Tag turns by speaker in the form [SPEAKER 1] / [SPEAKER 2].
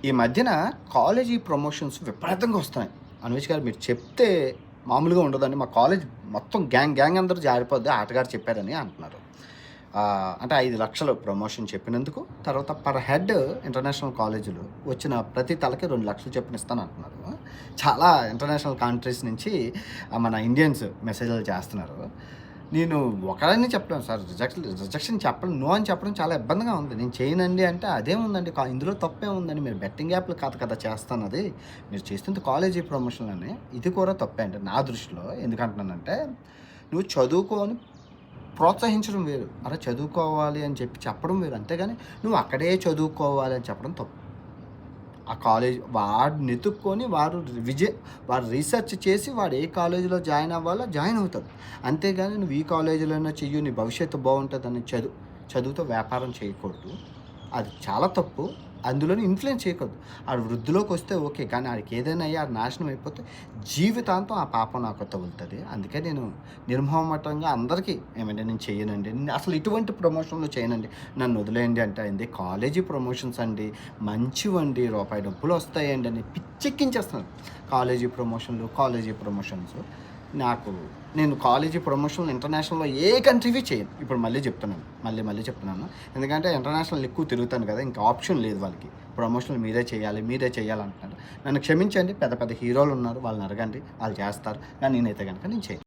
[SPEAKER 1] ఈ మధ్యన college promotions విపరీతంగా వస్తున్నాయి. అనుష్ గారు మీరు చెప్తే మామూలుగా ఉండదండి. మా కాలేజ్ మొత్తం గ్యాంగ్ అందరూ జారిపోద్ది ఆటగారు చెప్పారని అంటున్నారు. అంటే 5,00,000 ప్రమోషన్ చెప్పినందుకు, తర్వాత పర్ హెడ్ ఇంటర్నేషనల్ కాలేజీలు వచ్చిన ప్రతి తలకి 2,00,000 చొప్పున ఇస్తానంటున్నారు. చాలా ఇంటర్నేషనల్ కంట్రీస్ నుంచి మన ఇండియన్స్ మెసేజ్‌లు చేస్తున్నారు. నేను ఒకడని చెప్పలేను సార్. రిజెక్షన్ చెప్పడం, నో అని చెప్పడం చాలా ఇబ్బందిగా ఉంది. నేను చేయనండి అంటే అదేముందండి, ఇందులో తప్పేముందండి? మీరు బెట్టింగ్ యాప్‌లు కాదు కదా చేస్తున్నది. మీరు చేస్తుంది కాలేజీ ప్రమోషన్‌లని. ఇది కూడా తప్పే అండి నా దృష్టిలో. ఎందుకంటున్నానంటే, నువ్వు చదువుకోని ప్రోత్సహించడం వేరు. అరె చదువుకోవాలి అని చెప్పి చెప్పడం వేరు. అంతేగాని నువ్వు అక్కడే చదువుకోవాలి అని చెప్పడం తప్పు. ఆ కాలేజ్ వాడిని ఎతుక్కొని వాడు రీసెర్చ్ చేసి వాడు ఏ కాలేజీలో జాయిన్ అవ్వాలో జాయిన్ అవుతాడు. అంతేగాని నువ్వు ఈ కాలేజీలోనే చెయ్యి, నీ భవిష్యత్తు బాగుంటుందని చదువుతో వ్యాపారం చేయకూడదు. అది చాలా తప్పు. అందులోని ఇన్‌ఫ్లుయెన్స్ చేయకూడదు. ఆడు వృద్ధిలోకి వస్తే ఓకే. కానీ ఆడికి ఏదైనా అయ్యి ఆడు నాశనం అయిపోతే జీవితాంతం ఆ పాపం నాకు తగులుతది. అందుకే నేను నిర్మోహమాటంగా అందరికీ ఏమండి నేను చెయ్యనండి. అసలు ఇటువంటి ప్రమోషన్‌లు చేయనండి. నన్ను వదిలేయండి అంటే అయింది. కాలేజీ ప్రమోషన్స్ అండి, మంచివండి, రూపాయి డబ్బులొస్తాయండి అని పిచ్చెక్కించేస్తున్నారు. College promotions. నేను కాలేజీ ప్రమోషన్‌లు ఇంటర్నేషనల్‌లో ఏ కంట్రీవి చేయను. ఇప్పుడు మళ్ళీ చెప్తున్నాను. ఎందుకంటే ఇంటర్నేషనల్ ఎక్కువ తిరుగుతాను కదా! ఇంకా ఆప్షన్ లేదు వాళ్ళకి. ప్రమోషన్‌లు మీరే చేయాలి అంటున్నారు. నన్ను క్షమించండి. పెద్ద పెద్ద హీరోలున్నారు. వాళ్ళని అడగండి. వాళ్ళు చేస్తారు. కానీ నేనైతే గనుక నేను చేయను.